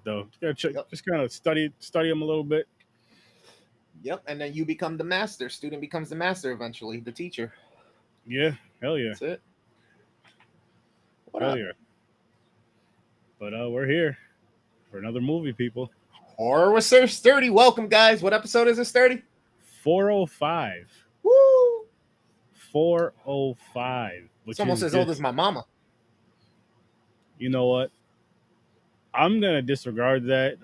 though. You gotta check, Yep. just kind of study them a little bit. Yep. And then you become the master. Student becomes the master eventually, the teacher. Yeah, hell yeah, That's it. What hell up? yeah. But we're here for another movie, people. Horror with Sir Sturdy. Welcome, guys. What episode is it, Sturdy? 405. Woo! 405. It's Which almost is as old just, as my mama. you know what? I'm gonna disregard that.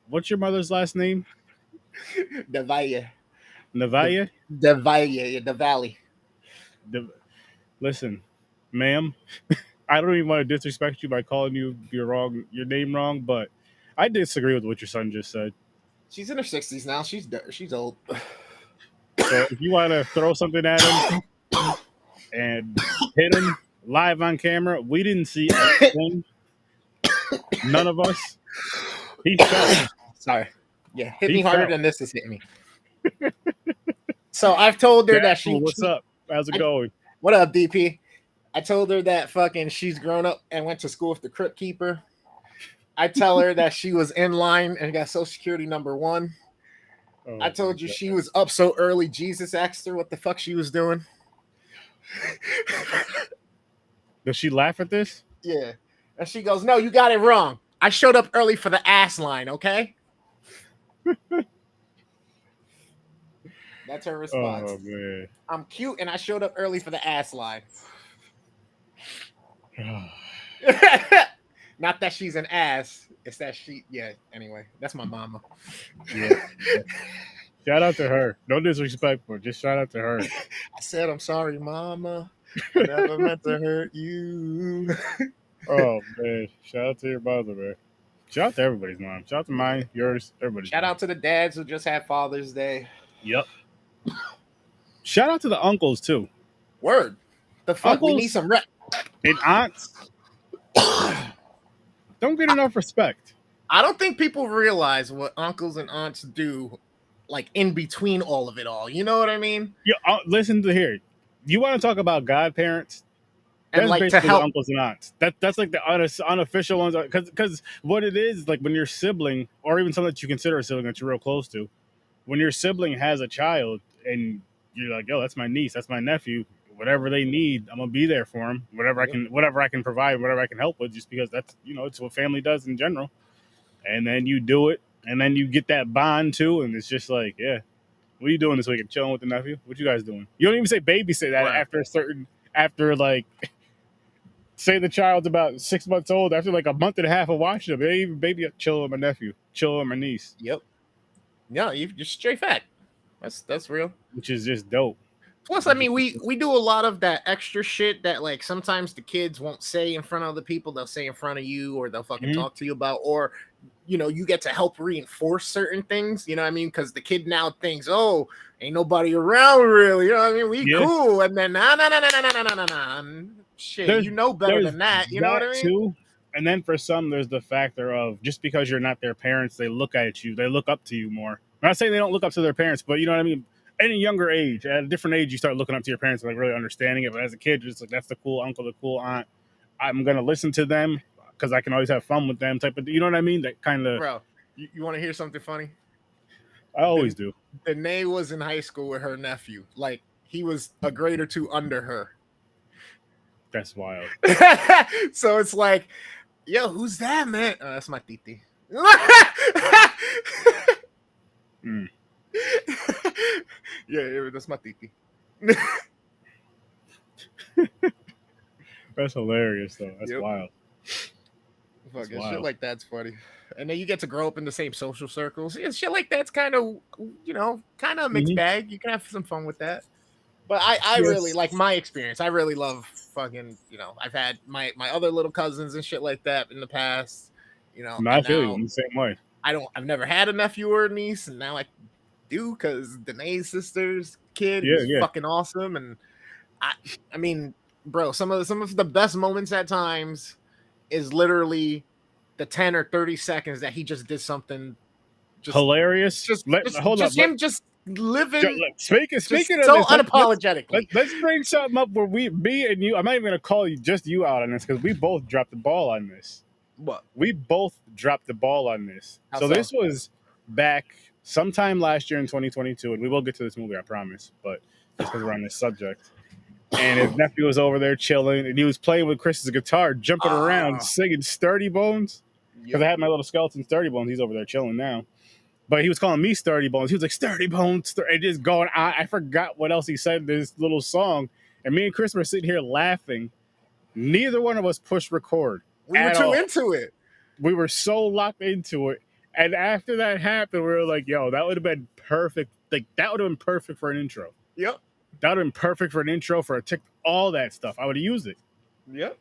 What's your mother's last name? The Valle. The, Navaya? the Valle. The Valley. The, listen, ma'am, I don't even want to disrespect you by calling you your name wrong, but I disagree with what your son just said. She's in her 60s now. She's old. So if you want to throw something at him and hit him live on camera, we didn't see a thing. None of us. He fell. Sorry. Yeah, hit He me harder fell. than this is hitting me. So I've told her that Well, what's up? How's it going? What up, DP? I told her that fucking she's grown up and went to school with the Crypt Keeper. I tell her that she was in line and got Social Security number 1. Oh, I told you she was up so early. Jesus asked her what the fuck she was doing. Does she laugh at this? Yeah. And she goes, "No, you got it wrong. I showed up early for the ass line, okay?" That's her response. Oh man. I'm cute and I showed up early for the ass line. Not that she's an ass. It's that anyway, that's my mama. Yeah. Shout out to her. No disrespect, but just shout out to her. I said, "I'm sorry, mama. I never meant to hurt you." Oh man. Shout out to your mother, man. Shout out to everybody's mom. Shout out to mine, yours, everybody's. Shout out to the dads who just had Father's Day. Yep. Shout out to the uncles too. Word. The fuck? Uncles, we need some rep. And aunts don't get enough respect. I don't think people realize what uncles and aunts do, like in between all of it all. You know what I mean? Yeah, listen to here. You want to talk about godparents? And That's like to basically help. the uncles and aunts. That's like the unofficial ones. Because what it is, like when your sibling, or even someone that you consider a sibling that you're real close to, when your sibling has a child and you're like, "Yo, that's my niece, that's my nephew. Whatever they need, I'm gonna be there for them. Whatever I can provide, whatever I can help with, just because that's it's what family does in general." And then you do it, and then you get that bond too, and it's just like, yeah, what are you doing this weekend? Chilling with the nephew? What you guys doing? You don't even say babysit that Right. after like. Say the child's about 6 months old. After like a month and a half of watching them, they even baby chill with my nephew, chill with my niece. Yep. No, you're straight fact. That's real. Which is just dope. Plus, I mean, we do a lot of that extra shit that like sometimes the kids won't say in front of other people. They'll say in front of you, or they'll fucking talk to you about, or you get to help reinforce certain things. You know what I mean? Because the kid now thinks, "Oh, ain't nobody around really." You know what I mean? We cool, and then nah. Shit, you know better than that. You know what I mean? Too. And then for some, there's the factor of just because you're not their parents, they look at you, they look up to you more. I'm not saying they don't look up to their parents, but you know what I mean? At a younger age, at a different age, you start looking up to your parents and like really understanding it. But as a kid, you're just like, that's the cool uncle, the cool aunt. I'm going to listen to them because I can always have fun with them type of, you know what I mean? That kind of. Bro, you want to hear something funny? I always do. Danae was in high school with her nephew. Like, he was a grade or two under her. That's wild. So it's like, yo, who's that, man? Oh, that's my titi. Yeah, that's my titi. That's hilarious, though. That's wild. Fuck, shit like that's funny. And then you get to grow up in the same social circles. Yeah, shit like that's kind of, kind of a mixed bag. You can have some fun with that. But I really like my experience. I really love fucking, I've had my other little cousins and shit like that in the past, I feel you in the same way. I've never had a nephew or a niece, and now I do because Danae's sister's kid is fucking awesome. And I mean, bro, some of the best moments at times is literally the 10 or 30 seconds that he just did something just hilarious. Hold up. Him just living. Speaking so of this, unapologetically. Let's bring something up where me and you. I'm not even gonna call you just you out on this because we both dropped the ball on this. What? We both dropped the ball on this. How So so? this was back sometime last year in 2022, and we will get to this movie, I promise. But just because we're on this subject, and his nephew was over there chilling, and he was playing with Chris's guitar, jumping around, Ah, singing "Sturdy Bones." Because I yep. had my little skeleton Sturdy Bones. He's over there chilling now. But he was calling me Sturdy Bones. He was like, Sturdy Bones. And just going on. I forgot what else he said in this little song. And me and Chris were sitting here laughing. Neither one of us pushed record We were at too all. into it. We were so locked into it. And after that happened, we were like, yo, that would have been perfect. Like, that would have been perfect for an intro. Yep. That would have been perfect for an intro, for a tick, all that stuff. I would have used it. Yep.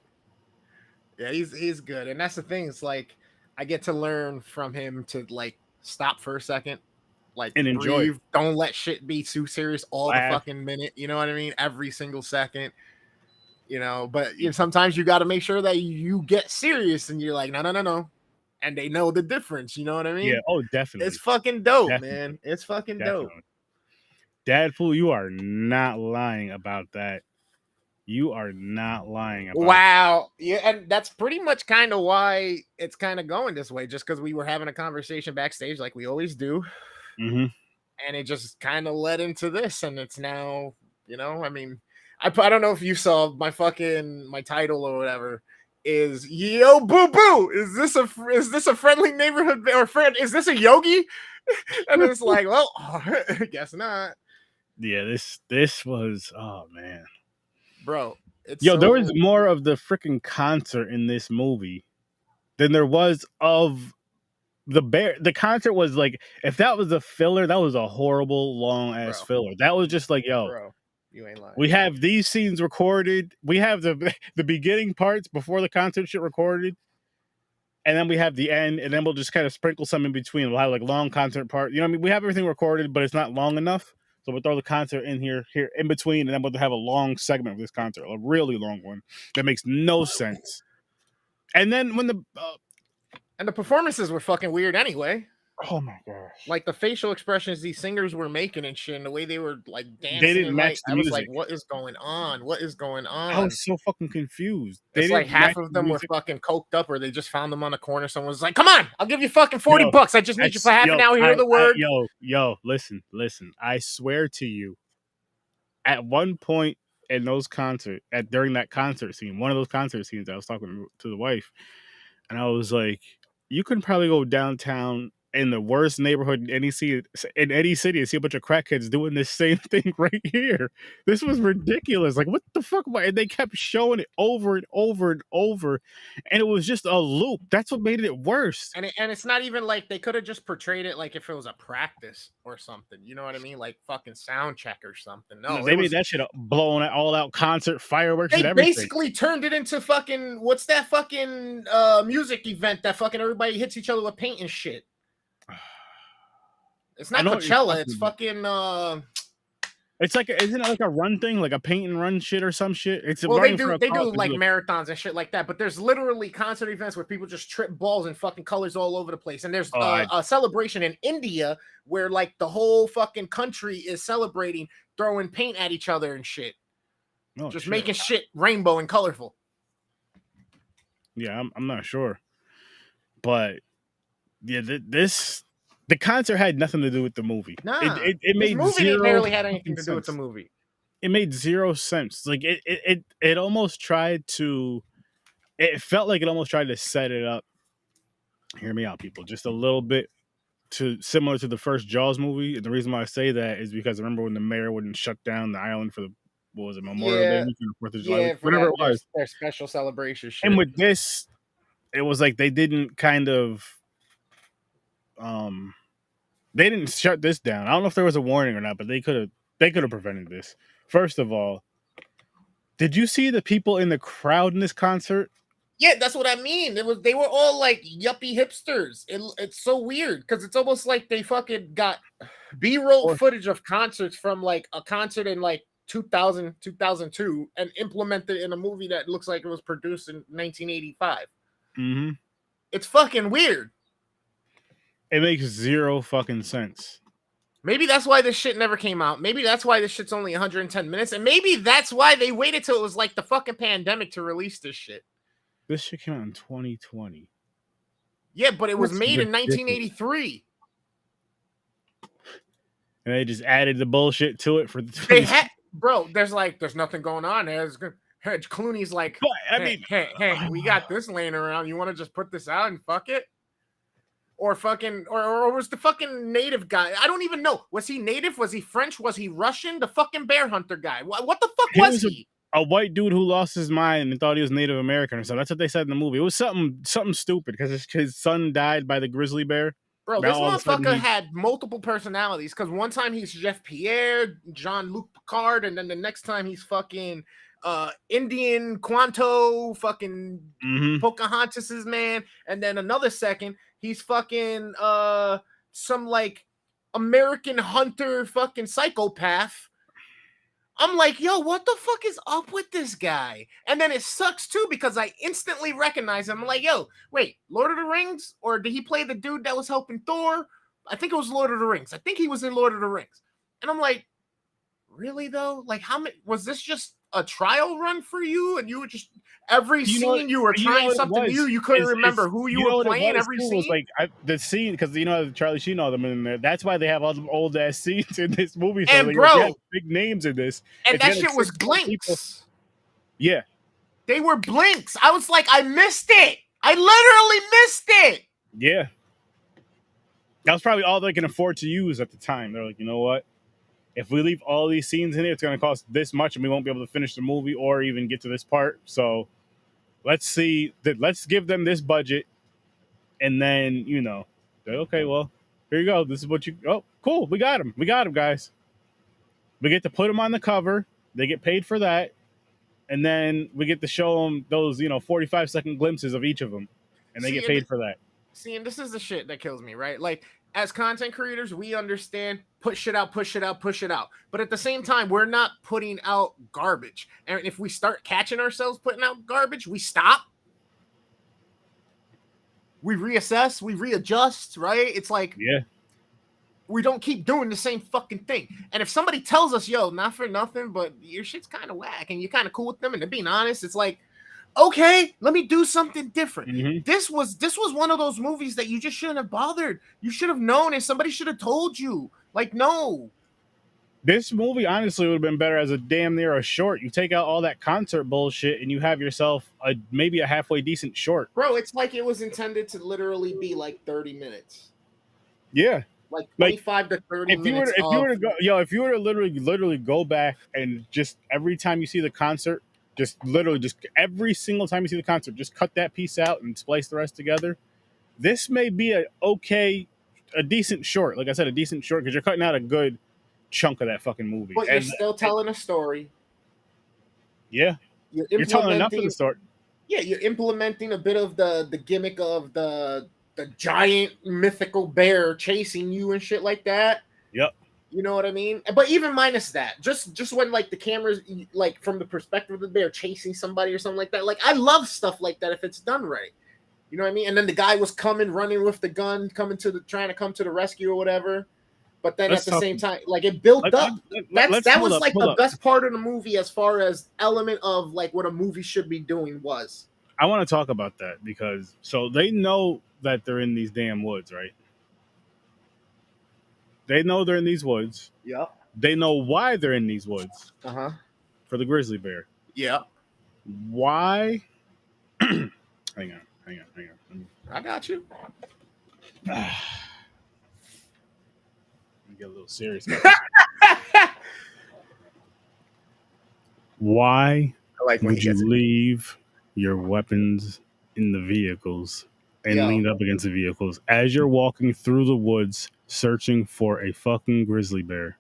Yeah, he's good. And that's the thing. It's like I get to learn from him to like stop for a second, like And enjoy. breathe. Don't let shit be too serious all Laugh. the fucking minute. You know what I mean? Every single second. You know, but you know, sometimes you got to make sure that you get serious and you're like, no. And they know the difference. You know what I mean? Yeah. Oh, definitely. It's fucking dope, Definitely. man. It's fucking Definitely. dope. Dadpool, you are not lying about that. You are not lying about Wow. Yeah, and that's pretty much kind of why it's kind of going this way, just because we were having a conversation backstage like we always do. Mm-hmm. And it just kind of led into this, and it's now, you know, I mean, I don't know if you saw my title or whatever is Yo Boo Boo. Is this a friendly neighborhood or friend? Is this a yogi? And it's like, well, I guess not. Yeah, this was, oh man. Bro, it's Yo, there was more of the freaking concert in this movie than there was of the bear. The concert was like, if that was a filler, that was a horrible long ass filler. That was just like, yo, bro, you ain't lying. we have these scenes recorded. We have the beginning parts before the concert shit recorded, and then we have the end, and then we'll just kind of sprinkle some in between. We'll have like long concert part. You know what I mean? We have everything recorded, but it's not long enough. So we'll throw the concert in here in between, and then we'll have a long segment of this concert, a really long one that makes no sense. And then when and the performances were fucking weird anyway. Oh my gosh! Like the facial expressions these singers were making and shit, and the way they were like dancing, they didn't match the I was music. like, "What is going on? What is going on?" I was so fucking confused. It's like half of them were fucking coked up, or they just found them on a corner. Someone was like, "Come on, I'll give you fucking $40. I just need you for half an hour. Hear the word." Yo, listen. I swear to you, at one point in those concerts, during that concert scene, one of those concert scenes, I was talking to the wife, and I was like, you can probably go downtown in the worst neighborhood in any city and see a bunch of crackheads doing this same thing right here. This was ridiculous. Like, what the fuck? And they kept showing it over and over and over, and it was just a loop. That's what made it worse. And it's not even like they could have just portrayed it like if it was a practice or something. You know what I mean? Like fucking sound check or something. No, they made that shit blown all out concert, fireworks, and they everything. basically turned it into fucking what's that fucking music event that fucking everybody hits each other with paint and shit. It's not Coachella. It's fucking. It's like, isn't it like a run thing, like a paint and run shit or some shit? It's well, they do like marathons and shit like that. But there's literally concert events where people just trip balls and fucking colors all over the place. And there's a celebration in India where like the whole fucking country is celebrating, throwing paint at each other and shit, just making shit rainbow and colorful. Yeah, I'm not sure, but yeah, the concert had nothing to do with the movie. Nah, it made movie barely had anything to do with the movie. It made zero sense. Like it almost tried to. It felt like it almost tried to set it up. Hear me out, people. Just a little bit similar to the first Jaws movie. And the reason why I say that is because I remember when the mayor wouldn't shut down the island for the Memorial Day weekend, 4th of July, whatever it was, their special celebration shit. And with this, it was like they didn't kind of. They didn't shut this down. I don't know if there was a warning or not, but they could have prevented this. First of all, did you see the people in the crowd in this concert? Yeah, that's what I mean. They were all like yuppie hipsters. It's so weird because it's almost like they fucking got B-roll footage of concerts from like a concert in like 2000, 2002 and implemented in a movie that looks like it was produced in 1985. Mm-hmm. It's fucking weird. It makes zero fucking sense. Maybe that's why this shit never came out. Maybe that's why this shit's only 110 minutes. And maybe that's why they waited till it was like the fucking pandemic to release this shit. This shit came out in 2020. Yeah, but it was That's made in ridiculous. 1983. And they just added the bullshit to it for the. They had, bro. There's nothing going on. Clooney's like, But I hey, mean, hey, we got this laying around. You want to just put this out and fuck it? Or fucking, or was the fucking native guy? I don't even know. Was he native? Was he French? Was he Russian? The fucking bear hunter guy. What the fuck was he? A white dude who lost his mind and thought he was Native American or something. That's what they said in the movie. It was something stupid because his son died by the grizzly bear. Bro, Now this all of a sudden motherfucker had multiple personalities. Because one time he's Jeff Pierre, Jean-Luc Picard, and then the next time he's fucking Indian Quanto, fucking Pocahontas's man, and then another second he's fucking some like American hunter fucking psychopath. I'm like, yo, what the fuck is up with this guy? And then it sucks too because I instantly recognize him. I'm like, yo, wait, Lord of the Rings? Or did he play the dude that was helping Thor? I think it was Lord of the Rings. I think he was in Lord of the Rings. And I'm like, really though? Like, how many was this just a trial run for you? And you were just every scene you were trying something new. You couldn't remember who you were playing every scene. Was like the scene because you know Charlie Sheen all them in there. That's why they have all the old ass scenes in this movie. So and like, bro, big names in this, and that shit was blinks. Yeah, they were blinks. I was like, I missed it. I literally missed it. Yeah, that was probably all they can afford to use at the time. They're like, you know what? If we leave all these scenes in here, it's going to cost this much, and we won't be able to finish the movie or even get to this part. So let's give them this budget, and then okay, well, here you go. This is what you. Oh, cool, we got them, guys. We get to put them on the cover. They get paid for that, and then we get to show them those 45-second glimpses of each of them, and they get paid for that. See, and this is the shit that kills me, right? Like, as content creators, we understand push shit out. But at the same time, we're not putting out garbage. And if we start catching ourselves putting out garbage, we stop. We reassess, we readjust, right? It's like, we don't keep doing the same fucking thing. And if somebody tells us, yo, not for nothing, but your shit's kind of whack and you're kind of cool with them and they're being honest, it's like, okay, let me do something different. This was one of those movies that you just shouldn't have bothered. You should have known, and somebody should have told you. Like, no. This movie honestly would have been better as a damn near a short. You take out all that concert bullshit, and you have yourself maybe a halfway decent short. Bro, it's like it was intended to literally be like 30 minutes. Yeah. Like 25 to 30 minutes. If you were to literally go back and just every time you see the concert. Just every single time you see the concert, just cut that piece out and splice the rest together. This may be a decent short. Like I said, a decent short because you're cutting out a good chunk of that fucking movie. But you're still telling a story. Yeah. You're telling enough of the story. Yeah, you're implementing a bit of the gimmick of the giant mythical bear chasing you and shit like that. Yep. You know what I mean? But even minus that, just when like the camera's like from the perspective of the bear chasing somebody or something like that. Like I love stuff like that if it's done right. You know what I mean? And then the guy was running with the gun, trying to come to the rescue or whatever. But then at the same time, like it built up. That was like the best part of the movie as far as element of like what a movie should be doing was. I want to talk about that because so they know that they're in these damn woods, right? They know they're in these woods. Yeah. They know why they're in these woods. For the grizzly bear. Yeah. Why? Hang on. I got you. Let me get a little serious. Why would you leave your weapons in the vehicles and lean up against the vehicles as you're walking through the woods searching for a fucking grizzly bear?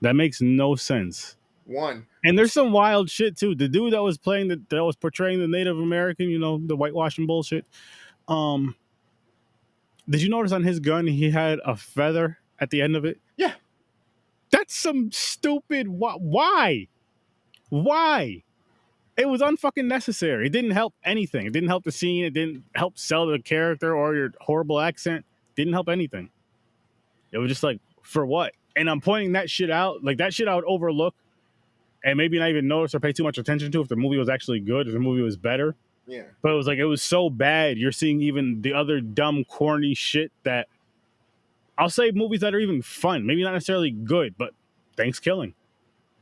That makes no sense. And there's some wild shit too. The dude that was portraying the Native American, the whitewashing bullshit. Did you notice on his gun he had a feather at the end of it? Yeah. That's some stupid. Why? It was unfucking necessary. It didn't help anything. It didn't help the scene. It didn't help sell the character or your horrible accent. Didn't help anything. It was just like, for what? And I'm pointing that shit out. Like, that shit I would overlook and maybe not even notice or pay too much attention to if the movie was actually good, if the movie was better. Yeah. But it was so bad. You're seeing even the other dumb, corny shit that I'll say movies that are even fun, maybe not necessarily good, but Thanksgiving.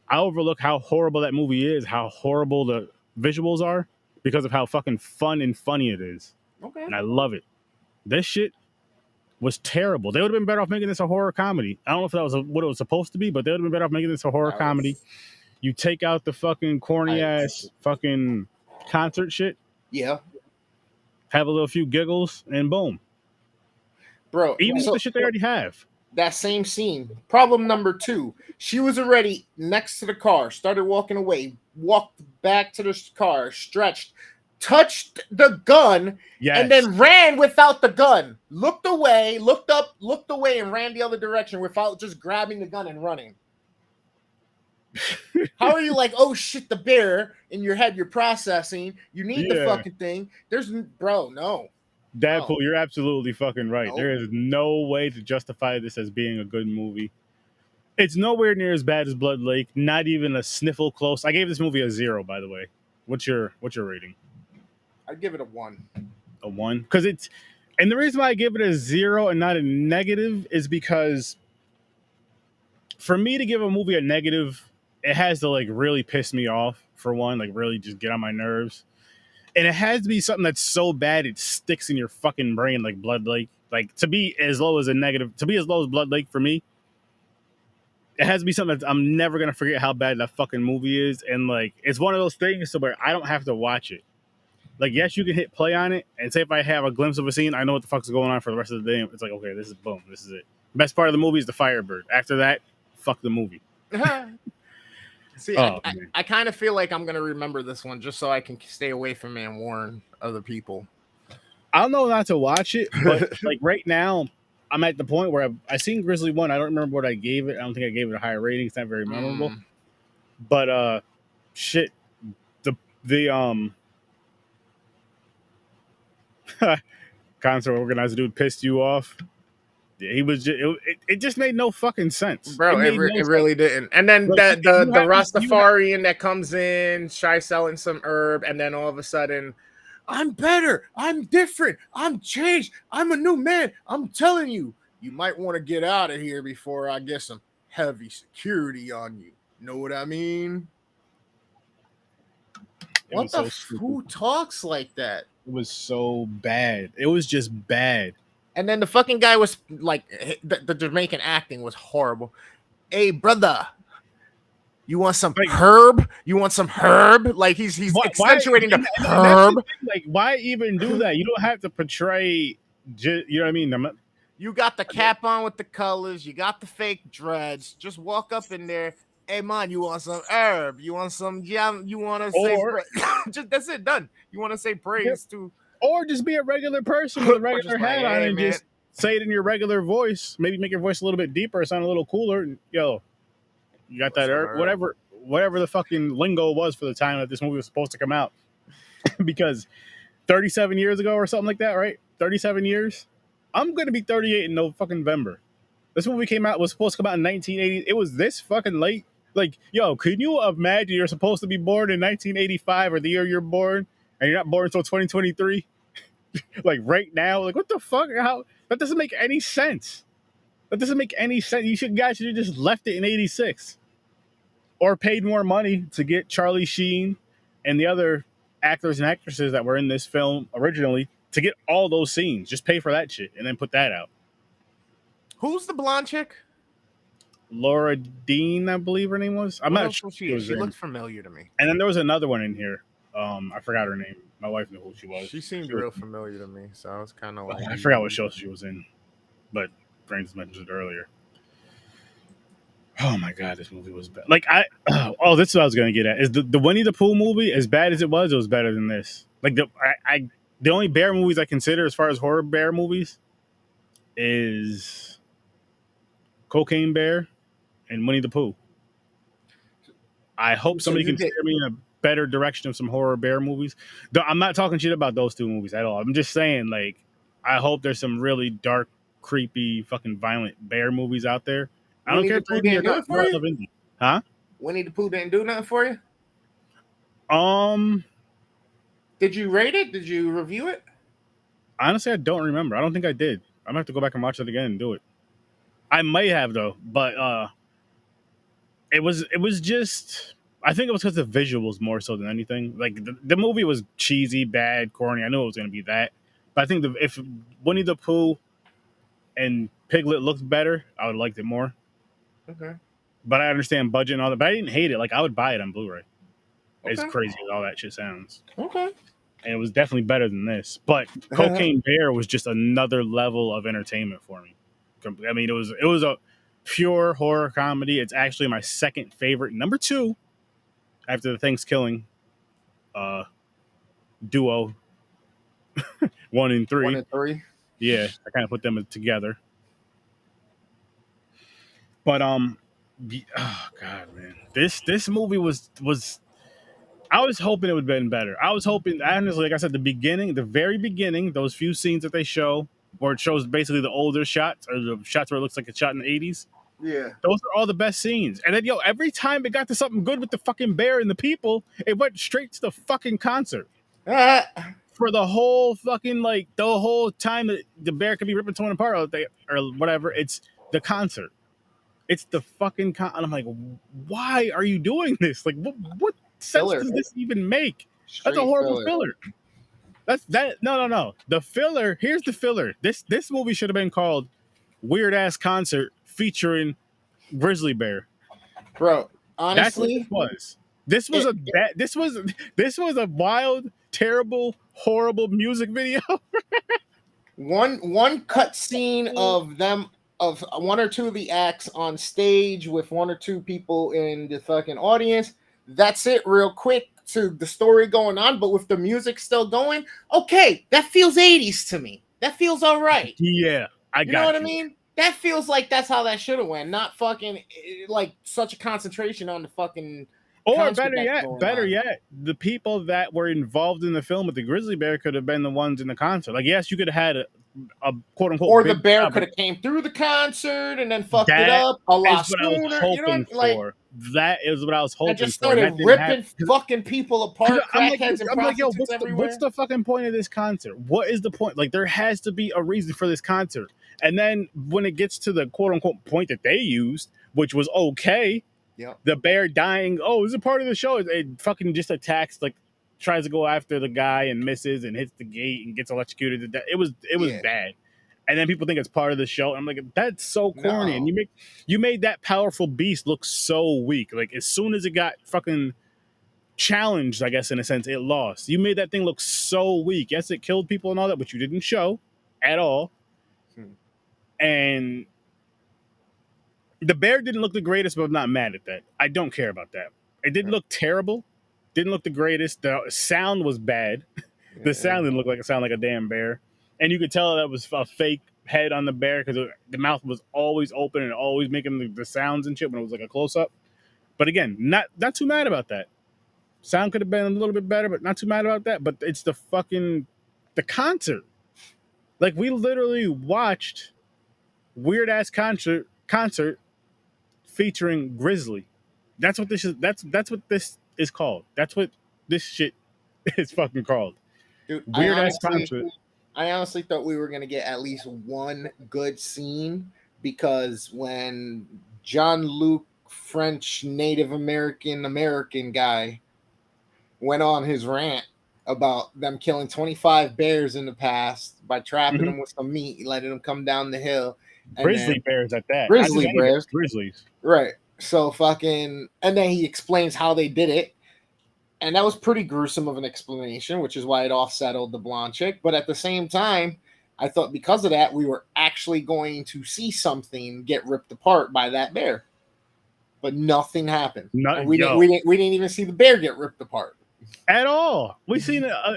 I overlook how horrible that movie is, how horrible the visuals are because of how fucking fun and funny it is. Okay. And I love it. This shit was terrible. They would have been better off making this a horror comedy. I don't know if that was what it was supposed to be, but they would have been better off making this a horror comedy. You take out the fucking corny ass fucking concert shit. Yeah. Have a little few giggles and boom. Bro, Even with the shit they already have. That same scene. Problem number 2. She was already next to the car, started walking away, walked back to the car, stretched, touched the gun, and then ran without the gun. Looked away, looked up, looked away, and ran the other direction without just grabbing the gun and running. How are you like, oh shit, the bear? In your head, you're processing. You need the fucking thing. Bro, no. Deadpool, you're absolutely fucking right. There is no way to justify this as being a good movie. It's nowhere near as bad as Blood Lake. Not even a sniffle close. I gave this movie a 0, by the way. What's your rating? I'd give it a 1. A 1? Because and the reason why I give it a 0 and not a negative is because for me to give a movie a negative, it has to like really piss me off, for one, like really just get on my nerves. And it has to be something that's so bad it sticks in your fucking brain, like Blood Lake. Like to be as low as Blood Lake for me, it has to be something that I'm never gonna forget how bad that fucking movie is. And like it's one of those things so where I don't have to watch it. Like yes, you can hit play on it and say if I have a glimpse of a scene, I know what the fuck's going on for the rest of the day. It's like okay, this is it. Best part of the movie is the Firebird. After that, fuck the movie. See, I kind of feel like I'm gonna remember this one just so I can stay away from it and warn other people. I don't know not to watch it, but like right now, I'm at the point where I've seen Grizzly 1. I don't remember what I gave it. I don't think I gave it a higher rating. It's not very memorable. But shit, the concert organizer dude pissed you off. He was just, it just made no fucking sense, bro. It really didn't. And then the Rastafarian that comes in, shy selling some herb, and then all of a sudden, I'm better, I'm different, I'm changed, I'm a new man. I'm telling you, you might want to get out of here before I get some heavy security on you. Know what I mean? What the who talks like that? It was so bad. It was just bad. And then the fucking guy was like, the Jamaican acting was horrible. Hey, brother, you want some herb? You want some herb? Like he's accentuating the herb. Like, why even do that? You don't have to portray. You know what I mean? You got the cap on with the colors. You got the fake dreads. Just walk up in there. Hey man, you want some herb? You want some jam? You want to say just that's it, done. You want to say praise to. Or just be a regular person with a regular hat on and just say it in your regular voice. Maybe make your voice a little bit deeper, sound a little cooler. And, yo, you got that herb? Whatever the fucking lingo was for the time that this movie was supposed to come out. Because 37 years ago or something like that, right? 37 years? I'm going to be 38 in no fucking November. This movie was supposed to come out in 1980. It was this fucking late. Like, yo, can you imagine you're supposed to be born in 1985 or the year you're born? And you're not born until 2023, like right now. Like, what the fuck? How that doesn't make any sense. That doesn't make any sense. You guys should have just left it in '86, or paid more money to get Charlie Sheen and the other actors and actresses that were in this film originally to get all those scenes. Just pay for that shit and then put that out. Who's the blonde chick? Laura Dean, I believe her name was. I'm not sure. She looked familiar to me. And then there was another one in here. I forgot her name. My wife knew who she was. She seemed real familiar to me, so I was kind of like... I forgot what show she was in, but Brains mentioned it earlier. Oh my god, this movie was bad. Like this is what I was gonna get at. Is the Winnie the Pooh movie, as bad as it was better than this. Like the only bear movies I consider as far as horror bear movies is Cocaine Bear and Winnie the Pooh. I hope somebody can steer me in a better direction of some horror bear movies. I'm not talking shit about those two movies at all. I'm just saying, like, I hope there's some really dark, creepy, fucking violent bear movies out there. I don't care if they're indie or not. I love indie. Huh? Winnie the Pooh didn't do nothing for you? Did you rate it? Did you review it? Honestly, I don't remember. I don't think I did. I'm gonna have to go back and watch it again and do it. I might have though, but it was just. I think it was because the visuals more so than anything. Like the movie was cheesy, bad, corny. I knew it was gonna be that, but I think if Winnie the Pooh and Piglet looked better, I would have liked it more. Okay. But I understand budget and all that. But I didn't hate it. Like I would buy it on Blu-ray. As Okay. crazy as all that shit sounds. Okay. And it was definitely better than this. But Cocaine Bear was just another level of entertainment for me. I mean, it was a pure horror comedy. It's actually my second favorite, number two, after the Thanksgiving uh, duo, 1 and 3. 1 and 3. Yeah, I kind of put them together. But oh god, man, this movie was. I was hoping it would have been better. I was hoping, honestly, like I said, the very beginning, those few scenes that they show, where it shows basically the older shots or the shots where it looks like it's shot in the 80s. Yeah. Those are all the best scenes. And then, every time it got to something good with the fucking bear and the people, it went straight to the fucking concert. For the whole fucking, like, the whole time that the bear could be ripping torn apart or whatever, it's the concert. It's the fucking and I'm like, why are you doing this? Like, what sense does this even make? That's a horrible filler. That's that. No. The filler. Here's the filler. This movie should have been called Weird Ass Concert featuring Grizzly Bear. Bro, honestly, that's what it was. This was a wild, terrible, horrible music video. one cut scene of them, of one or two of the acts on stage with one or two people in the fucking audience. That's it, real quick, to the story going on, but with the music still going, okay, that feels 80s to me. That feels all right. Yeah, you know what I mean? That feels like that's how that should have went, not fucking like such a concentration on the fucking. Or better yet, the people that were involved in the film with the grizzly bear could have been the ones in the concert. Like, yes, you could have had a quote unquote, or the bear could have came through the concert and then fucked it up a lot sooner. You know, like, that is what I was hoping for. And just started ripping fucking people apart. Crackheads and prostitutes everywhere. What's the fucking point of this concert? What is the point? Like, there has to be a reason for this concert. And then when it gets to the quote unquote point that they used, which was okay, the bear dying. Oh, is it part of the show? It fucking just attacks, like, tries to go after the guy and misses and hits the gate and gets electrocuted to death. It was bad. And then people think it's part of the show. And I'm like, that's so corny. No. And you made that powerful beast look so weak. Like, as soon as it got fucking challenged, I guess, in a sense, it lost. You made that thing look so weak. Yes, it killed people and all that, but you didn't show at all. And the bear didn't look the greatest, but I'm not mad at that. I don't care about that. It didn't look terrible. Didn't look the greatest. The sound was bad. The sound didn't look like it sounded like a damn bear. And you could tell that was a fake head on the bear because the mouth was always open and always making the sounds and shit when it was like a close-up. But again, not too mad about that. Sound could have been a little bit better, but not too mad about that. But it's the concert. Like, we literally watched Weird Ass concert featuring Grizzly. That's what this is. That's what this is called. That's what this shit is fucking called. Dude, Weird Ass concert. I honestly thought we were going to get at least one good scene, because when Jean-Luc, French Native American guy, went on his rant about them killing 25 bears in the past by trapping them with some meat, letting them come down the hill. Grizzly bears at that. Grizzly bears. Grizzlies. Right. So fucking, and then he explains how they did it. And that was pretty gruesome of an explanation, which is why it off-settled the blonde chick. But at the same time, I thought because of that, we were actually going to see something get ripped apart by that bear. But nothing happened. We didn't even see the bear get ripped apart at all. We seen a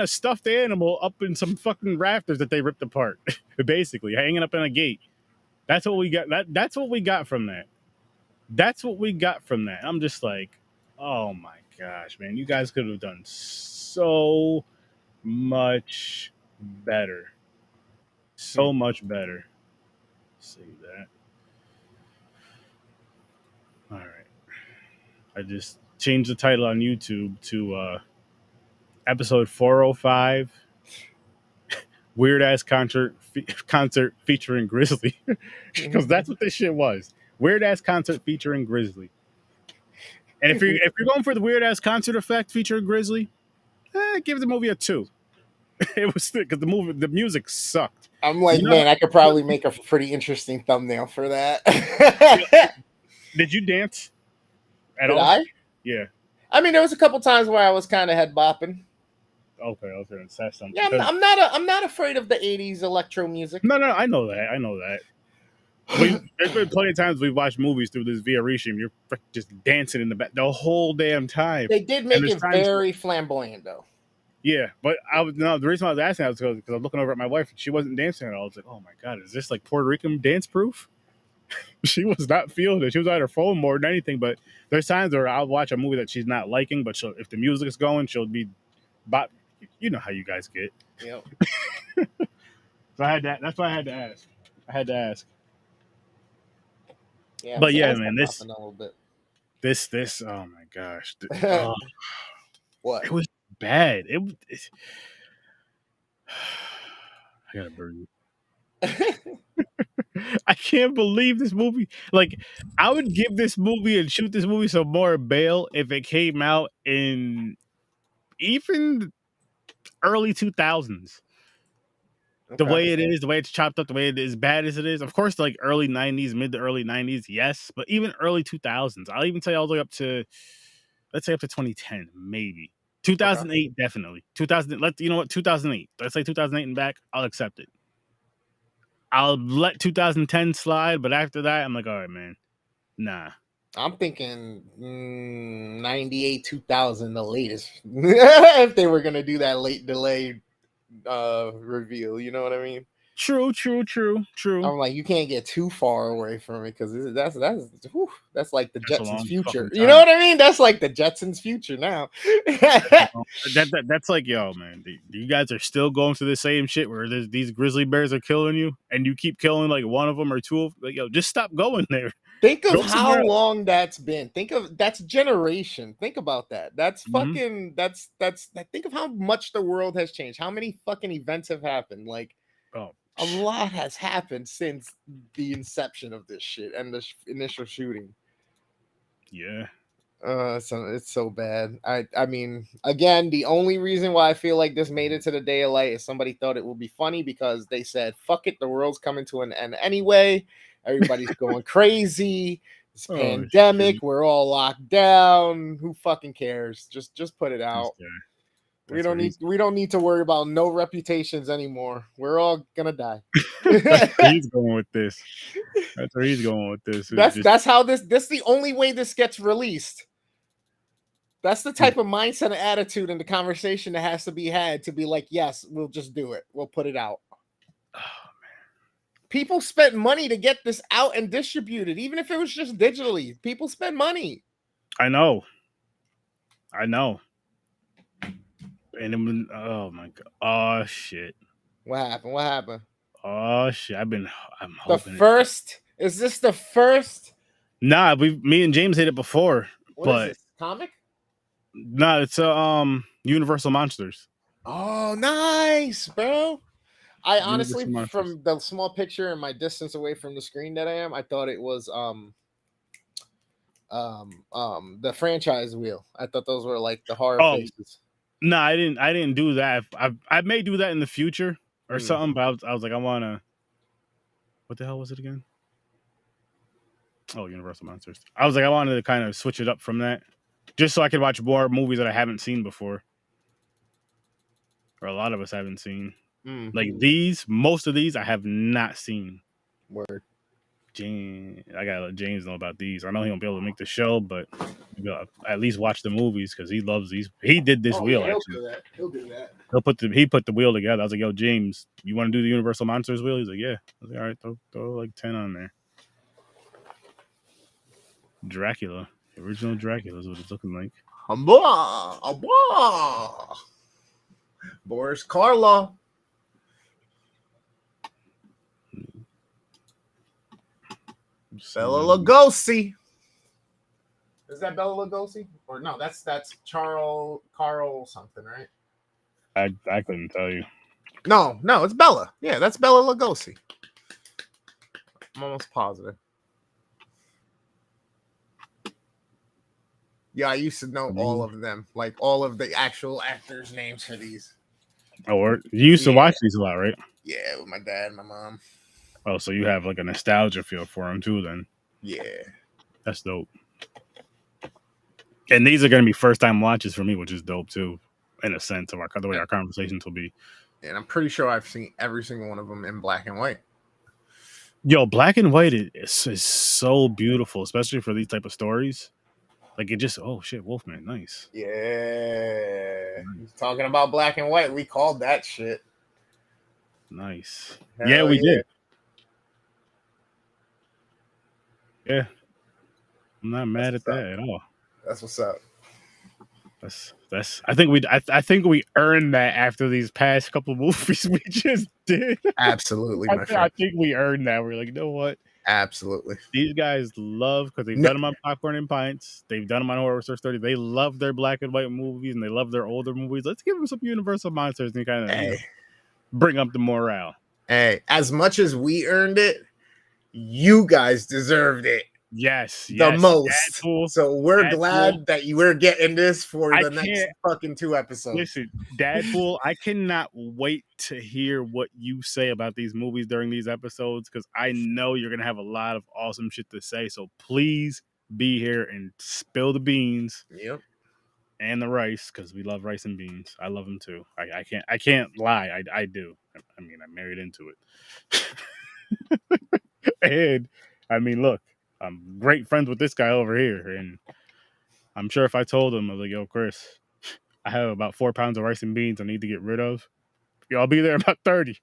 stuffed animal up in some fucking rafters that they ripped apart, basically hanging up in a gate. That's what we got. That's what we got from that. That's what we got from that. I'm just like, oh my gosh, man! You guys could have done so much better. So much better. See that. All right. I just changed the title on YouTube to episode 405, weird ass concert featuring Grizzly, because that's what this shit was. Weird ass concert featuring Grizzly. And if you're going for the weird ass concert effect featuring Grizzly, give the movie a 2. It was because the music sucked. I'm like, You know, man, I could probably make a pretty interesting thumbnail for that. did you dance at Did all? I? Yeah. I mean, there was a couple times where I was kind of head bopping. Okay, that's something. Yeah, I'm not afraid of the '80s electro music. No, I know that. There's been plenty of times we've watched movies through this via restream. You're just dancing in the back the whole damn time. They did make it very flamboyant, though. Yeah, but the reason why I was asking that was because I'm looking over at my wife and she wasn't dancing at all. I was like, oh my god, is this like Puerto Rican dance proof? She was not feeling it. She was on her phone more than anything. But there's times where I'll watch a movie that she's not liking, but if the music is going, she'll be bop. You know how you guys get. Yep. So that's why I had to ask. Yeah, but yeah, man, a little bit. This oh my gosh. What? It was bad. I gotta burn you. I can't believe this movie. Like, I would give this movie and shoot this movie some more bail if it came out in even early 2000s. Okay. The way it is, the way it's chopped up, the way it is bad as it is. Of course, like early 90s, mid to early 90s, yes. But even early 2000s. I'll even tell you all the way up to, let's say up to 2010, maybe. 2008, definitely. 2008. Let's say 2008 and back, I'll accept it. I'll let 2010 slide, but after that, I'm like, all right, man, nah. I'm thinking 98, 2000, the latest. If they were gonna do that late delayed reveal, you know what I mean? True. I'm like, you can't get too far away from it because that's like the Jetsons' future. You know what I mean? That's like the Jetsons' future now. That's like, yo, man, you guys are still going through the same shit where these grizzly bears are killing you, and you keep killing like one of them or two of them. Like, yo, just stop going there. Think of how long that's been. That's generation. Think about that. That's fucking. That's. Think of how much the world has changed. How many fucking events have happened? Like, a lot has happened since the inception of this shit and the initial shooting. Yeah. So it's so bad. I mean, again, the only reason why I feel like this made it to the day of light is somebody thought it would be funny because they said, "Fuck it, the world's coming to an end anyway. Everybody's going crazy. It's pandemic. Shit. We're all locked down. Who fucking cares? Just put it out." We don't need to worry about no reputations anymore. We're all gonna die. That's where he's going with this. That's how this the only way this gets released. That's the type of mindset and attitude and the conversation that has to be had to be like, yes, we'll just do it. We'll put it out. Oh man. People spent money to get this out and distributed, even if it was just digitally. People spend money. I know. And it was, oh my god! Oh shit! What happened? Oh shit! I'm hoping the first. Is this the first? Nah, me and James hit it before. What is this? Comic? Nah, it's Universal Monsters. Oh, nice, bro! I honestly, from the small picture and my distance away from the screen that I am, I thought it was the franchise wheel. I thought those were like the horror faces. No, I didn't do that. I may do that in the future or something, but I was like, I want to. What the hell was it again? Oh, Universal Monsters. I was like, I wanted to kind of switch it up from that, just so I could watch more movies that I haven't seen before, or a lot of us haven't seen. Like most of these I have not seen. Word. I gotta let James know about these. I know he won't be able to make the show, but at least watch the movies because he loves these. He did this wheel. Yeah, actually. He'll do that. He put the wheel together. I was like, yo, James, you want to do the Universal Monsters wheel? He's like, yeah. I was like, all right, throw like 10 on there. Dracula, the original Dracula is what it's looking like. Boris Karloff. Bela Lugosi. Is that Bela Lugosi? Or no, that's Carl something, right? I couldn't tell you. No, it's Bella. Yeah, that's Bella Lugosi. I'm almost positive. Yeah, I used to know all of them, like all of the actual actors' names for these. Oh, you used to watch these a lot, right? Yeah, with my dad and my mom. Oh, so you have like a nostalgia feel for them too, then. Yeah. That's dope. And these are going to be first time watches for me, which is dope too, in a sense of the way our conversations will be. And I'm pretty sure I've seen every single one of them in black and white. Yo, black and white is so beautiful, especially for these type of stories. Like it just, oh shit, Wolfman, nice. Yeah. Nice. Talking about black and white, we called that shit. Nice. Hell yeah, we did. Yeah. I'm not mad at that at all. That's what's up. That's I think we earned that after these past couple movies we just did. Absolutely, my friend. I think we earned that. We're like, you know what? Absolutely. These guys love, because they've done them on Popcorn and Pints. They've done them on Horror with Sir Sturdy. They love their black and white movies and they love their older movies. Let's give them some Universal monsters and kind of bring up the morale. Hey, as much as we earned it, you guys deserved it. Yes, the most. So we're glad that you were getting this for the next fucking 2 episodes. Listen, Dadpool, I cannot wait to hear what you say about these movies during these episodes, because I know you're gonna have a lot of awesome shit to say. So please be here and spill the beans. Yep. And the rice, because we love rice and beans. I love them too. I can't lie. I do. I mean, I'm married into it. And I mean, look, I'm great friends with this guy over here, and I'm sure if I told him, I was like, yo, Chris, I have about 4 pounds of rice and beans I need to get rid of. I'll be there about 30.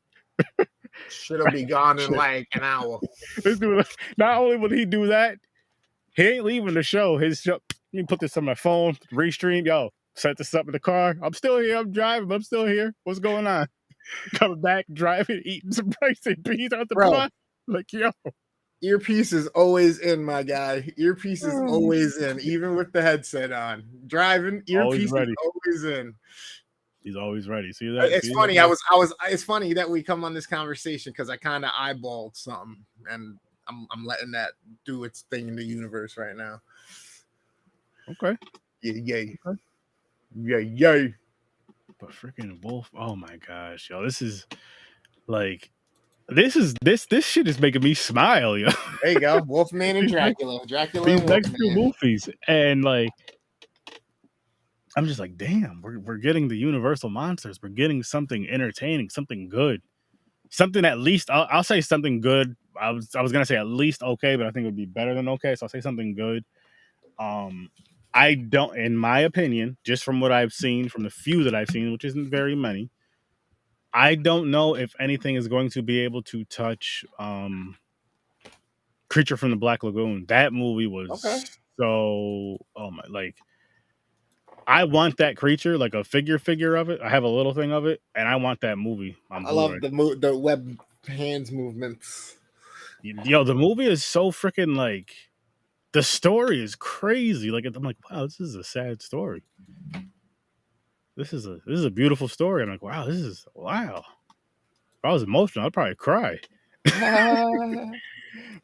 Shit'll be gone in like an hour. This dude, not only will he do that, he ain't leaving the show. His show, let me put this on my phone, restream. Yo, set this up in the car. I'm still here. I'm driving, but I'm still here. What's going on? Coming back, driving, eating some rice and beans out the front. Like, yo. Earpiece is always in, my guy. Earpiece is always in, even with the headset on. Driving, earpiece is always in. He's always ready. See that? It's funny. It's funny that we come on this conversation because I kind of eyeballed something, and I'm letting that do its thing in the universe right now. Okay. Yay. Yay. But freaking Wolf, oh my gosh, yo, this is like, this shit is making me smile, yo. There you go, Wolfman and Dracula. These next 2 movies, and like, I'm just like, damn, we're getting the Universal monsters. We're getting something entertaining, something good, something at least. I'll say something good. I was gonna say at least okay, but I think it would be better than okay. So I'll say something good. I don't, in my opinion, just from what I've seen, from the few that I've seen, which isn't very many, I don't know if anything is going to be able to touch Creature from the Black Lagoon. That movie was so, oh my, like, I want that creature, like a figure of it. I have a little thing of it, and I want that movie. I love the web hands movements. Yo, the movie is so freaking, like, the story is crazy. Like, I'm like, wow, this is a sad story. This is a beautiful story. I'm like, wow, wow. If I was emotional, I'd probably cry.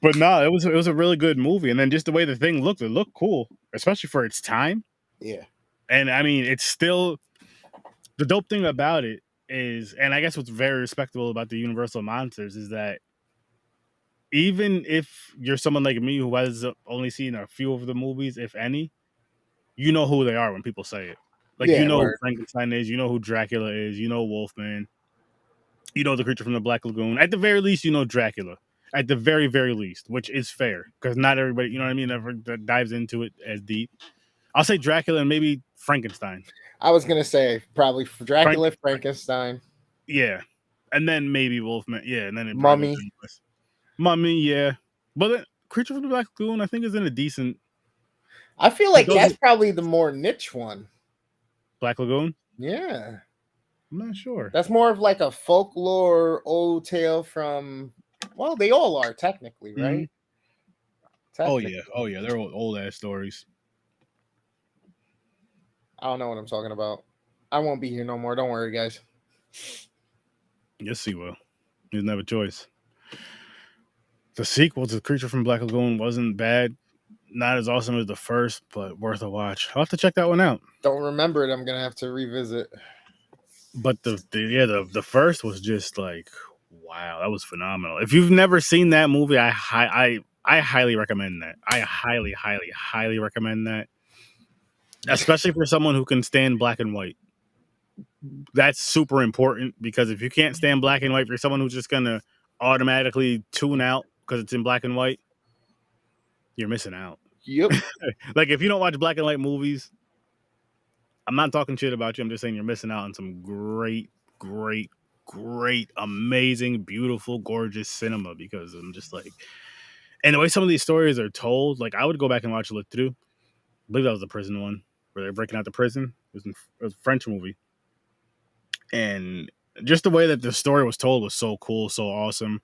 But no, it was a really good movie. And then just the way the thing looked, it looked cool, especially for its time. Yeah. And I mean, it's still, the dope thing about it is, and I guess what's very respectable about the Universal monsters is that even if you're someone like me who has only seen a few of the movies, if any, you know who they are when people say it. Like, you know who Frankenstein is, you know who Dracula is, you know Wolfman, you know the Creature from the Black Lagoon. At the very least, you know Dracula. At the very, very least, which is fair, because not everybody, you know what I mean, ever dives into it as deep. I'll say Dracula and maybe Frankenstein. I was gonna say probably Dracula, Frankenstein. Yeah, and then maybe Wolfman. Yeah, and then Mummy. Mummy, yeah. But then Creature from the Black Lagoon, I think, is in a decent. I feel like that's probably the more niche one. Black Lagoon? Yeah. I'm not sure. That's more of like a folklore old tale from, well, they all are technically, right? Technically. Oh yeah. They're old ass stories. I don't know what I'm talking about. I won't be here no more. Don't worry, guys. Yes, he will. He doesn't have a choice. The sequel to Creature from Black Lagoon wasn't bad. Not as awesome as the first, but worth a watch. I'll have to check that one out. Don't remember it. I'm gonna have to revisit. But the first was just like, wow, that was phenomenal. If you've never seen that movie, I highly recommend that. I highly recommend that. Especially for someone who can stand black and white. That's super important because if you can't stand black and white, for someone who's just gonna automatically tune out because it's in black and white, you're missing out. Yep. Like if you don't watch black and white movies, I'm not talking shit about you. I'm just saying you're missing out on some great, amazing, beautiful, gorgeous cinema because I'm just like, and the way some of these stories are told, like I would go back and watch LINKTREE. I believe that was the prison one where they're breaking out the prison. It was a French movie. And just the way that the story was told was so cool, so awesome.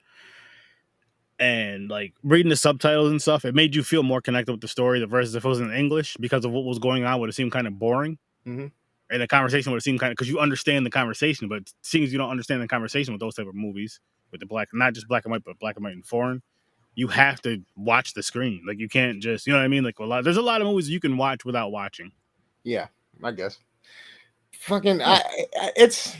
And like reading the subtitles and stuff, it made you feel more connected with the story versus if it was in English because of what was going on would have seemed kind of boring. Mm-hmm. And the conversation would have seemed kind of because you understand the conversation, but seeing as you don't understand the conversation with those type of movies, with the black, not just black and white, but black and white and foreign, you have to watch the screen. Like you can't just, you know what I mean? Like there's a lot of movies you can watch without watching. Yeah, I guess. Fucking, it's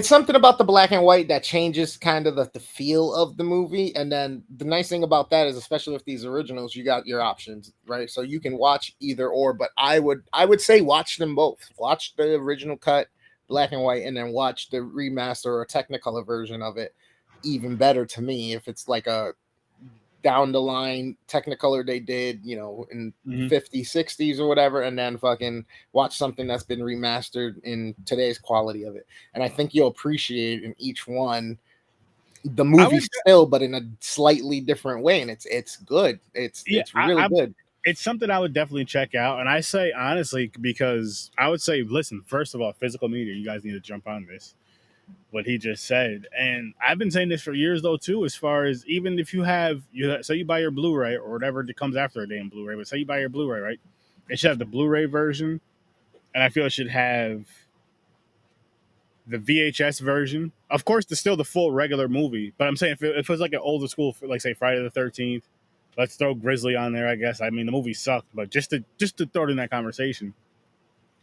something about the black and white that changes kind of the feel of the movie. And then the nice thing about that is, especially with these originals, you got your options, right? So you can watch either or, but I would say watch them both. Watch the original cut, black and white, and then watch the remaster or Technicolor version of it. Even better to me if it's like a down the line Technicolor they did, you know, in 50s, 60s or whatever, and then fucking watch something that's been remastered in today's quality of it. And I think you'll appreciate in each one the movie still, but in a slightly different way. And it's good. It's really good. It's something I would definitely check out. And I say honestly, because I would say, listen, first of all, physical media, you guys need to jump on this. What he just said, and I've been saying this for years though too. As far as even if you say you buy your Blu-ray or whatever that comes after a damn Blu-ray, but say you buy your Blu-ray, right? It should have the Blu-ray version, and I feel it should have the VHS version. Of course, there's still the full regular movie, but I'm saying if it was like an older school, like say Friday the 13th, let's throw Grizzly on there. I guess I mean the movie sucked, but just to throw it in that conversation,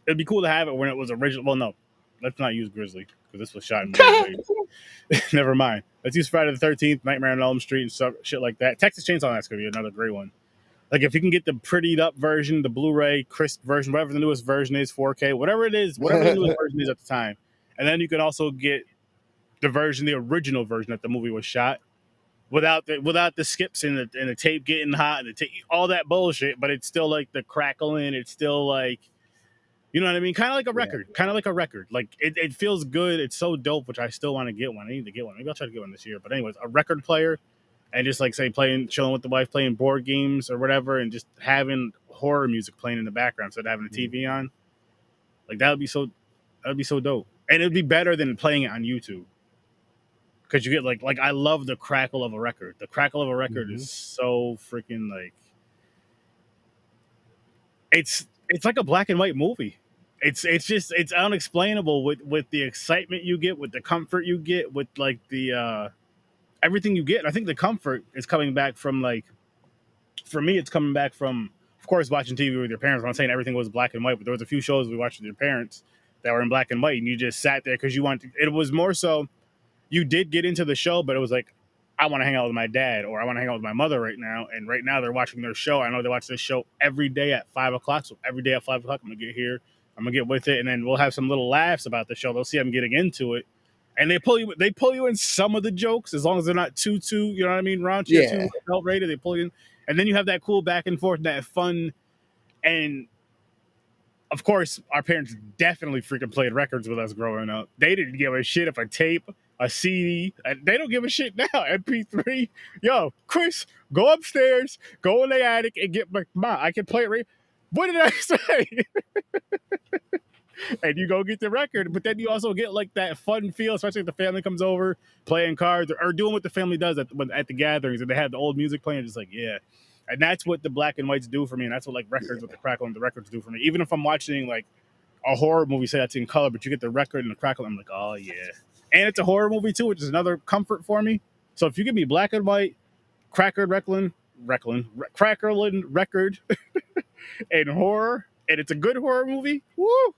it'd be cool to have it when it was original. Well, no, let's not use Grizzly because this was shot in weird ways. Never mind. Let's use Friday the 13th, Nightmare on Elm Street, and stuff, shit like that. Texas Chainsaw Massacre could be another great one. Like if you can get the prettied up version, the Blu-ray crisp version, whatever the newest version is, 4K, whatever it is, whatever the newest version is at the time, and then you can also get the original version that the movie was shot, without the skips and the tape getting hot and all that bullshit, but it's still like the crackling. It's still like. You know what I mean? Kind of like a record. Yeah. Kind of like a record. Like, it feels good. It's so dope, which I still want to get one. I need to get one. Maybe I'll try to get one this year. But anyways, a record player and just, like, say, chilling with the wife, playing board games or whatever, and just having horror music playing in the background instead of having the TV on. Like, that would be so dope. And it would be better than playing it on YouTube. Because you get, like, I love the crackle of a record. The crackle of a record is so freaking, like... It's like a black and white movie. It's unexplainable with the excitement you get, with the comfort you get, with like the everything you get. And I think the comfort is coming back from, like, for me, it's coming back from, of course, watching TV with your parents. I'm not saying everything was black and white, but there was a few shows we watched with your parents that were in black and white, and you just sat there because you wanted to. It was more so you did get into the show, but it was like, I want to hang out with my dad, or I want to hang out with my mother right now. And right now they're watching their show. I know they watch this show every day at 5 o'clock. So every day at 5 o'clock, I'm going to get here. I'm going to get with it. And then we'll have some little laughs about the show. They'll see I'm getting into it. And they pull you in some of the jokes, as long as they're not too, you know what I mean? Raunchy, too outrated. They pull you in. And then you have that cool back and forth, that fun. And of course, our parents definitely freaking played records with us growing up. They didn't give a shit if a tape, a CD. They don't give a shit now. MP3. Yo, Chris, go upstairs, go in the attic, and get my. I can play it right. What did I say? And you go get the record, but then you also get like that fun feel, especially if the family comes over playing cards or doing what the family does at the gatherings, and they have the old music playing. Just like, yeah. And that's what the black and whites do for me, and that's what like records with the crackle and the records do for me. Even if I'm watching like a horror movie, say that's in color, but you get the record and the crackle. I'm like, oh yeah, and it's a horror movie too, which is another comfort for me. So if you give me black and white, crackling record, and horror, and it's a good horror movie, woo,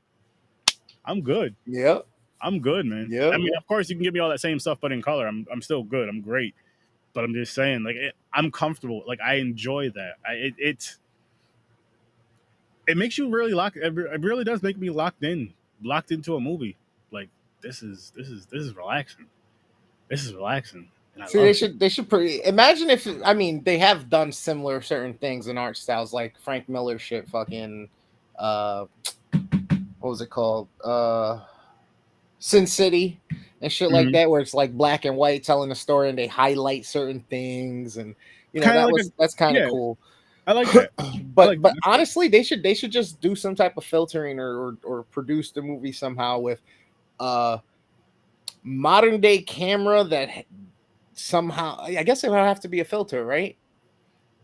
I'm good. Yep. I'm good, man. Yep. I mean, of course, you can give me all that same stuff, but in color, I'm still good. I'm great. But I'm just saying, like, I'm comfortable. Like, I enjoy that. It makes you really it really does make me locked into a movie. Like, this is relaxing. This is relaxing. And I See, love they should imagine if, I mean, they have done similar certain things in art styles, like Frank Miller shit, fucking, what was it called? Sin City and shit like that, where it's like black and white telling a story and they highlight certain things, and you know, kinda like that's kind of yeah, cool. I like that. But honestly, they should just do some type of filtering or produce the movie somehow with modern day camera that somehow, I guess it would have to be a filter, right?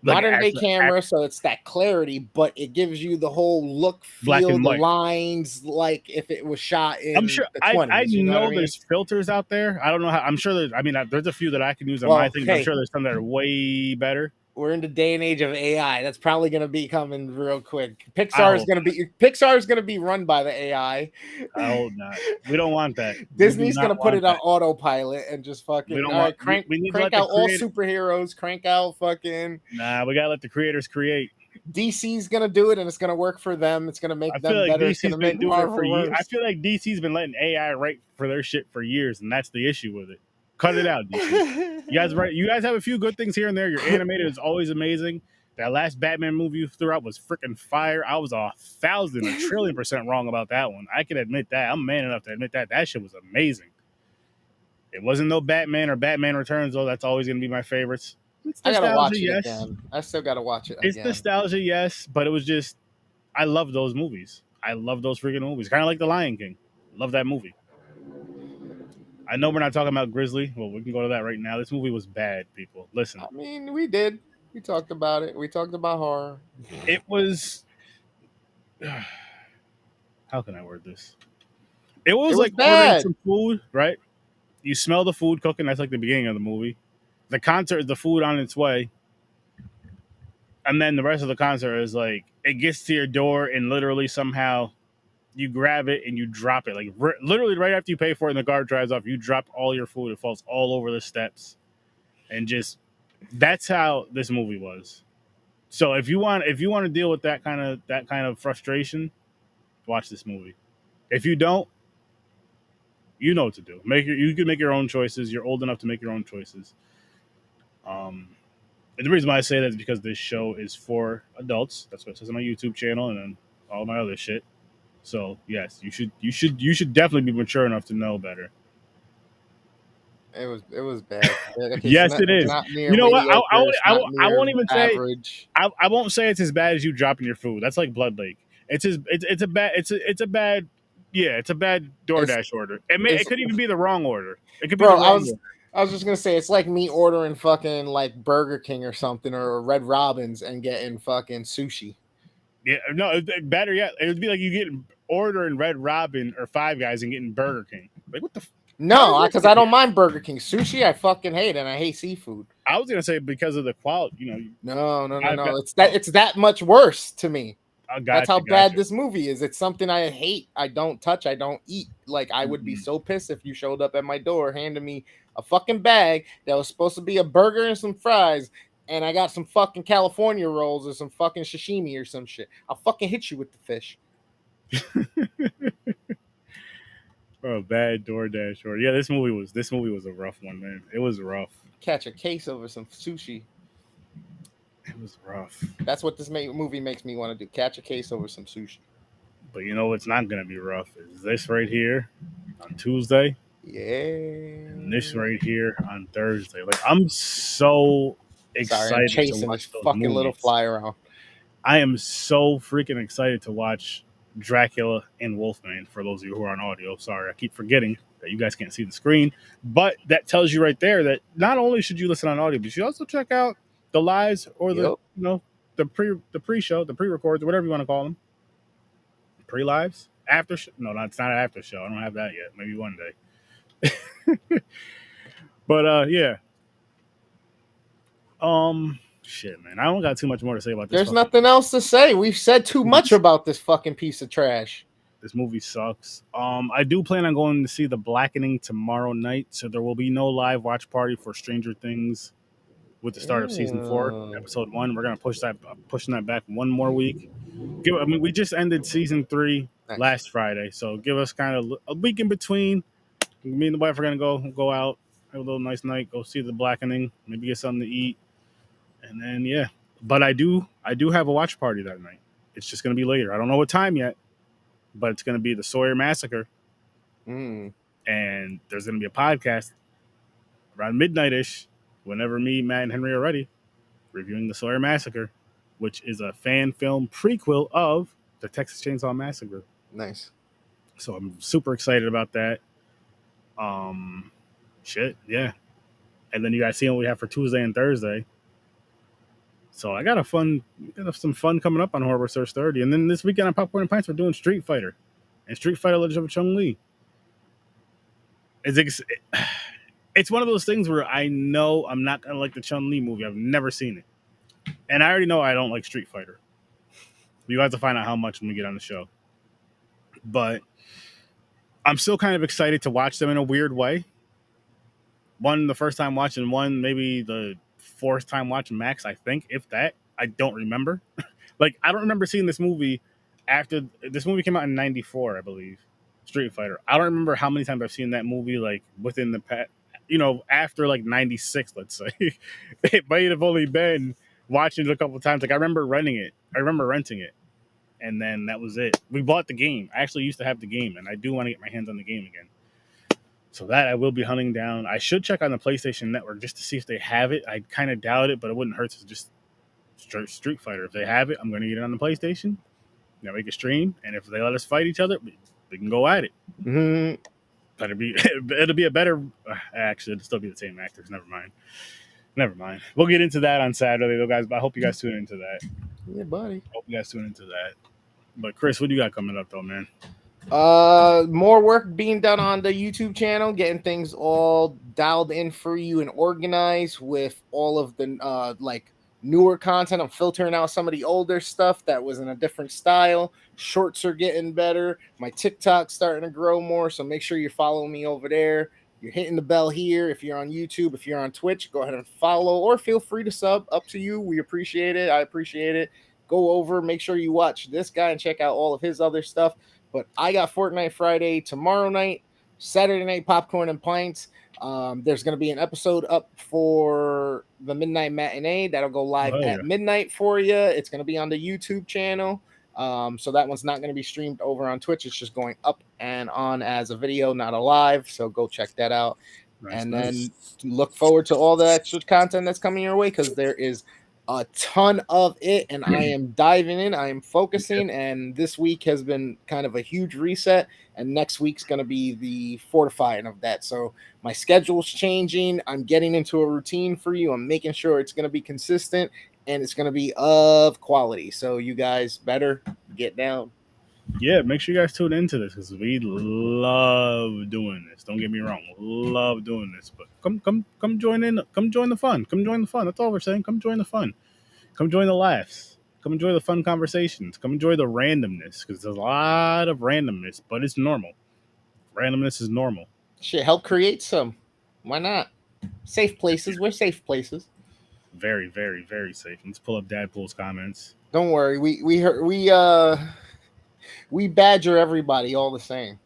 Like Modern day camera, so it's that clarity, but it gives you the whole look, black feel, and the white. lines, like if it was shot in I'm sure the 20s. I you know know what I mean? there's filters out there. I don't know how. I'm sure there's. I mean, there's a few that I can use on my thing. But I'm Hey, sure there's some that are way better. we're in the day and age of AI. That's probably going to be coming real quick. Pixar is going to be run by the AI. I hope not. We don't want that. Disney's going to put it on autopilot and just fucking crank out all superheroes, crank out fucking. Nah, we got to let the creators create. DC's going to do it, and it's going to work for them. It's going to make them like better. DC's it's going to make doing Marvel it for years. worse. I feel like DC's been letting AI write for their shit for years, and that's the issue with it. Cut it out, DC. You guys have a few good things here and there. Your animated is always amazing. That last Batman movie you threw out was freaking fire. I was 1,000,000,000,000,000% wrong about that one. I can admit that. I'm man enough to admit that. That shit was amazing. It wasn't no Batman or Batman Returns, though. That's always going to be my favorites. I gotta watch it again. I still gotta watch it again. It's nostalgia, yes, but it was just, I love those movies. I love those freaking movies. Kind of like The Lion King. Love that movie. I know we're not talking about Grizzly. Well, we can go to that right now. This movie was bad, people. Listen. I mean, we did. We talked about it. We talked about horror. It was... How can I word this? It was like ordering some food, right? You smell the food cooking. That's like the beginning of the movie. The concert is the food on its way. And then the rest of the concert is like, it gets to your door and literally somehow you grab it and you drop it. Like literally right after you pay for it and the guard drives off, you drop all your food. It falls all over the steps. And just, that's how this movie was. So if you want to deal with that kind of frustration, watch this movie. If you don't, you know what to do. You can make your own choices. You're old enough to make your own choices. And the reason why I say that is because this show is for adults. That's what it says on my YouTube channel and then all my other shit. So yes, you should definitely be mature enough to know better. It was bad. Yes, it is. You know what? I won't even average. Say. I won't say it's as bad as you dropping your food. That's like Blood Lake. It's a bad DoorDash order. It could even be the wrong order. It could be the wrong order. I was just gonna say it's like me ordering fucking like Burger King or something or Red Robin's and getting fucking sushi. Yeah, no, better yet, it would be like you ordering Red Robin or Five Guys and getting Burger King. Like what the? No, because I don't mind Burger King. Sushi, I fucking hate, and I hate seafood. I was gonna say because of the quality, you know. No. It's that much worse to me. That's how bad this movie is. It's something I hate. I don't touch. I don't eat. Like I would be so pissed if you showed up at my door, handed me a fucking bag that was supposed to be a burger and some fries, and I got some fucking California rolls or some fucking sashimi or some shit. I'll fucking hit you with the fish. Oh, bad DoorDash order. Yeah, this movie was a rough one, man. It was rough. Catch a case over some sushi. It was rough. That's what this movie makes me want to do. Catch a case over some sushi. But you know what's not going to be rough is this right here on Tuesday. Yeah. And this right here on Thursday. Like I'm so excited to watch those fucking movies. Little fly around. I am so freaking excited to watch Dracula and Wolfman. For those of you who are on audio, sorry, I keep forgetting that you guys can't see the screen. But that tells you right there that not only should you listen on audio, but you should also check out the lives or the pre-show, the pre-records, whatever you want to call them. Pre-lives after show. No, it's not an after show. I don't have that yet. Maybe one day. But yeah. Shit, man. I don't got too much more to say about this. There's nothing else to say. We've said too much about this fucking piece of trash. This movie sucks. I do plan on going to see The Blackening tomorrow night, so there will be no live watch party for Stranger Things with the start of season 4, episode 1. We're gonna pushing that back one more week. We just ended season 3 last Friday, so give us kind of a week in between. Me and the wife are gonna go out, have a little nice night, go see The Blackening, maybe get something to eat, and then yeah. But I do have a watch party that night. It's just gonna be later. I don't know what time yet, but it's gonna be the Sawyer Massacre, and there's gonna be a podcast around midnight-ish, whenever me, Matt, and Henry are ready, reviewing the Sawyer Massacre, which is a fan film prequel of the Texas Chainsaw Massacre. Nice. So I'm super excited about that. Shit, yeah. And then you guys see what we have for Tuesday and Thursday. So I got some fun coming up on Horror with Sir Sturdy. And then this weekend on Popcorn and Pints, we're doing Street Fighter and Street Fighter Legend of Chun-Li. It's one of those things where I know I'm not gonna like the Chun-Li movie. I've never seen it, and I already know I don't like Street Fighter. You have to find out how much when we get on the show. But I'm still kind of excited to watch them in a weird way. One, the first time watching, one, maybe the fourth time watching max, I think, if that. I don't remember. Like, I don't remember seeing this movie after this movie came out in 94, I believe. Street Fighter. I don't remember how many times I've seen that movie, like, within the past, after like 96, let's say. It might have only been watching it a couple of times. Like, I remember renting it. And then that was it. We bought the game. I actually used to have the game, and I do want to get my hands on the game again. So that I will be hunting down. I should check on the PlayStation Network just to see if they have it. I kind of doubt it, but it wouldn't hurt to just Street Fighter. If they have it, I'm going to get it on the PlayStation. Make a stream, and if they let us fight each other, we can go at it. Mm-hmm. But it'll be a better. Actually, it'll still be the same actors. Never mind. We'll get into that on Saturday, though, guys. But I hope you guys tune into that. Yeah, buddy. Hope you guys tune into that. But Chris, what do you got coming up, though, man? More work being done on the YouTube channel, getting things all dialed in for you and organized with all of the newer content. I'm filtering out some of the older stuff that was in a different style. Shorts are getting better. My TikTok's starting to grow more, so make sure you're following me over there. You're hitting the bell here. If you're on YouTube, if you're on Twitch, go ahead and follow, or feel free to sub. Up to you. We appreciate it. I appreciate it. Go over, make sure you watch this guy and check out all of his other stuff. But I got Fortnite Friday tomorrow night, Saturday night Popcorn and Pints. There's going to be an episode up for the Midnight Matinee that'll go live at midnight for you. It's going to be on the YouTube channel. So that one's not going to be streamed over on Twitch. It's just going up and on as a video, not a live. So go check that out. Then look forward to all the extra content that's coming your way, because there is a ton of it, and I am diving in. I am focusing, and this week has been kind of a huge reset, and next week's going to be the fortifying of that. So my schedule's changing. I'm getting into a routine for you. I'm making sure it's going to be consistent, and it's going to be of quality. So you guys better get down. Yeah, make sure you guys tune into this, because we love doing this. Don't get me wrong, love doing this. But come join in. Come join the fun. Come join the fun. That's all we're saying. Come join the fun. Come join the laughs. Come enjoy the fun conversations. Come enjoy the randomness, because there's a lot of randomness, but it's normal. Randomness is normal. Shit, help create some. Why not? Safe places. We're safe places. Very, very, very safe. Let's pull up Dadpool's comments. Don't worry. We badger everybody all the same.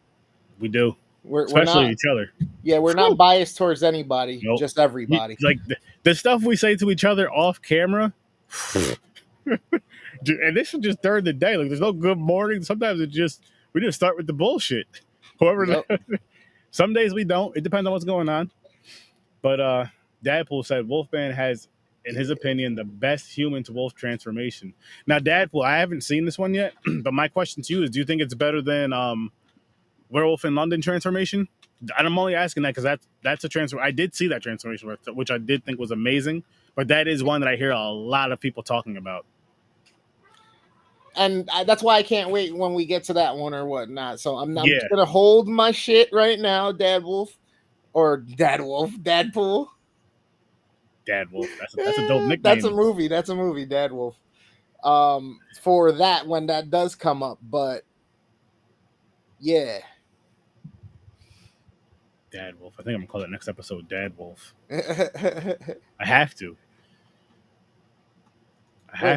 We do. Especially each other. Yeah, we're not biased towards anybody, just everybody. Like the stuff we say to each other off camera, and this is just during the day. Like, there's no good morning. Sometimes we just start with the bullshit. Some days we don't. It depends on what's going on. But Dadpool said Wolfman has, in his opinion, the best human to wolf transformation. Now, Dadpool, I haven't seen this one yet, but my question to you is, do you think it's better than Werewolf in London transformation? And I'm only asking that because that's a transfer. I did see that transformation, which I did think was amazing, but that is one that I hear a lot of people talking about. And that's why I can't wait when we get to that one or whatnot. So I'm Yeah. gonna hold my shit right now, Dad Wolf, or Dad Wolf, Dadpool. Dad Wolf. That's a dope That's a nickname. movie. That's a movie, Dad Wolf. For that when that does come up, but yeah. Dad Wolf. I think I'm gonna call that next episode Dad Wolf. Wait, I have to.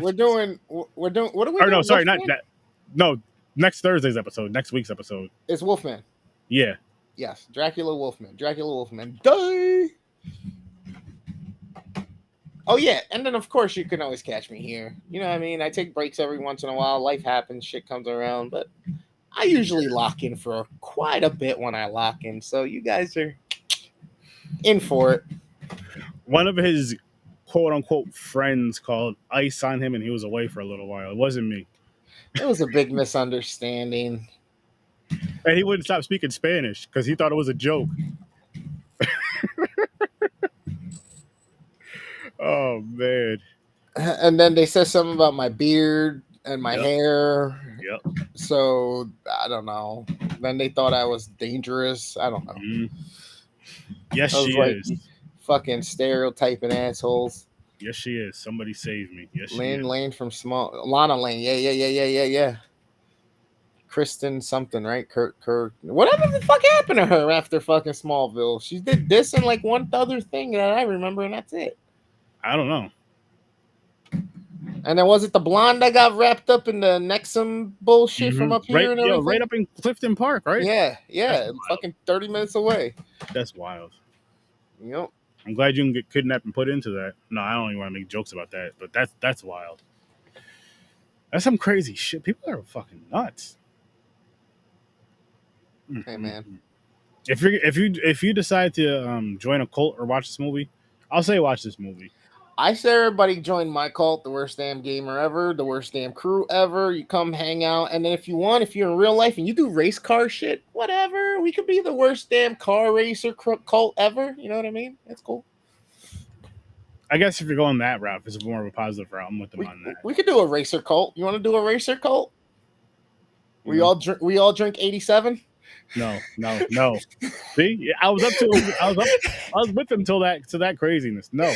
we're doing. What are we Or doing? no, sorry, not Wolfman? that. No, next Thursday's episode, next week's episode. It's Wolfman. Yeah. Yes, Dracula Wolfman. Dracula Wolfman. Die. Oh yeah, and then of course you can always catch me here. You know what I mean? I take breaks every once in a while. Life happens, shit comes around, but I usually lock in for quite a bit when I lock in. So you guys are in for it. One of his quote unquote friends called ice on him and he was away for a little while. It wasn't me. It was a big misunderstanding. And he wouldn't stop speaking Spanish because he thought it was a joke. Oh man. And then they said something about my beard and my hair. Yep. So I don't know. Then they thought I was dangerous. I don't know. Mm. Yes, I was she like, is. fucking stereotyping assholes. Yes, she is. Somebody save me. Yes, she Lane is. Lane from Small Lana Lane. Yeah. Kristen something, right? Kurt. Whatever the fuck happened to her after fucking Smallville? She did this and like one other thing that I remember, and that's it. I don't know. And then was it the blonde that got wrapped up in the Nexum bullshit from up here and everything? Right up in Clifton Park, right? Yeah, fucking 30 minutes away. That's wild. Yep. I'm glad you can get kidnapped and put into that. No, I don't even want to make jokes about that, but that's wild. That's some crazy shit. People are fucking nuts. Hey man. If you decide to join a cult or watch this movie, I'll say watch this movie. I say everybody join my cult, the worst damn gamer ever, the worst damn crew ever. You come hang out, and then if you're in real life and you do race car shit, whatever. We could be the worst damn car racer cult ever. You know what I mean? That's cool. I guess if you're going that route, if it's more of a positive route, I'm with them on that. We could do a racer cult. You want to do a racer cult? We all drink 87. No. See, I was with them till that craziness. No.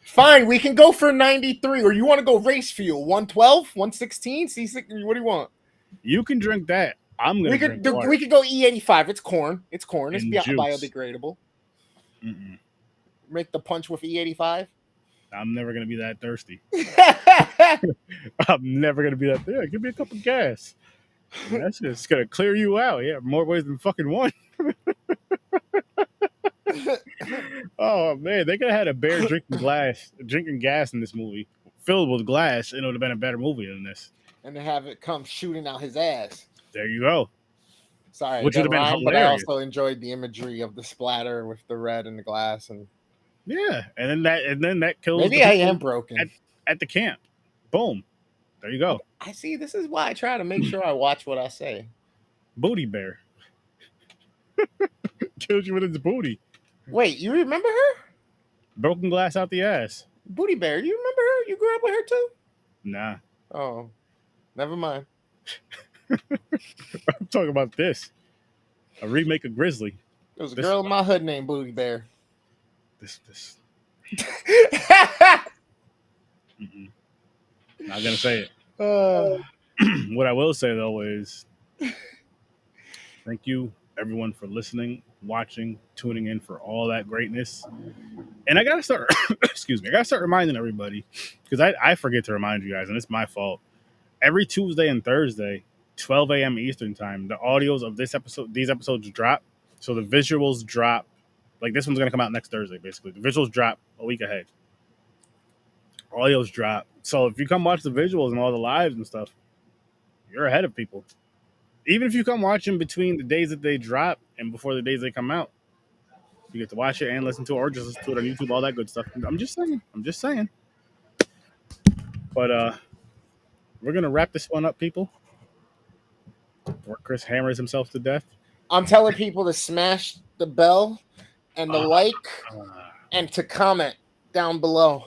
Fine, we can go for 93, or you want to go race fuel 112, 116, C6. What do you want? You can drink that. I'm gonna drink water. We could go E85. It's corn. It's And juice. Biodegradable. Mm-mm. Make the punch with E85. I'm never gonna be that thirsty. I'm never gonna be that. Yeah, give me a cup of gas. That's just gonna clear you out. Yeah, more ways than fucking one. Oh man, they could have had a bear drinking gas in this movie, filled with glass, and it would have been a better movie than this. And to have it come shooting out his ass. There you go. Sorry, which would have been hilarious. But I also enjoyed the imagery of the splatter with the red and the glass, and yeah, and then that kills. Maybe I am broken at the camp. Boom. There you go. I see. This is why I try to make sure I watch what I say. Booty bear. Killed you with its booty. Wait, you remember her? Broken glass out the ass. Booty bear. You remember her? You grew up with her too? Nah. Oh, never mind. I'm talking about this. A remake of Grizzly. There was a girl in my hood named Booty Bear. This. Not gonna say it. What I will say though is, thank you everyone for listening, watching, tuning in for all that greatness. And I gotta start. Excuse me. I gotta start reminding everybody because I forget to remind you guys, and it's my fault. Every Tuesday and Thursday, 12 a.m. Eastern time, the audios of these episodes drop. So the visuals drop. Like this one's gonna come out next Thursday, basically. The visuals drop a week ahead. Audios drop. So if you come watch the visuals and all the lives and stuff, you're ahead of people. Even if you come watch them between the days that they drop and before the days they come out, you get to watch it and listen to it, or just listen to it on YouTube, all that good stuff. I'm just saying. But we're gonna wrap this one up, people. Before Chris hammers himself to death. I'm telling people to smash the bell and the like and to comment down below.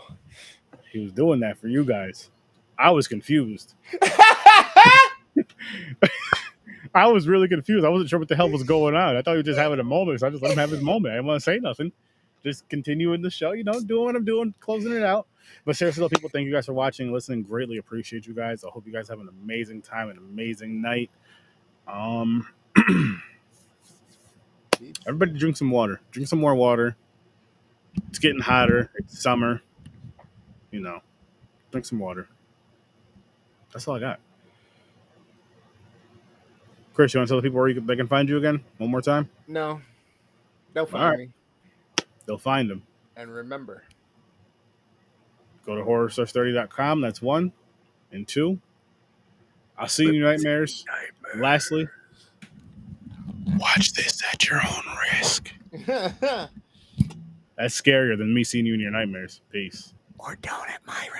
He was doing that for you guys. I was confused. I was really confused. I wasn't sure what the hell was going on. I thought he was just having a moment, so I just let him have his moment. I didn't want to say nothing. Just continuing the show, doing what I'm doing, closing it out. But seriously, people, thank you guys for watching and listening. Greatly appreciate you guys. I hope you guys have an amazing time, an amazing night. Everybody drink some water. Drink some more water. It's getting hotter. It's summer. Drink some water. That's all I got. Chris, you want to tell the people where they can find you again? One more time? No. They'll find me. They'll find them. And remember, go to HORRORWITHSIR.STURDY.GUESTS. That's 1. And 2, I'll see you in your nightmares. Lastly, watch this at your own risk. That's scarier than me seeing you in your nightmares. Peace. Or don't at my recommendation.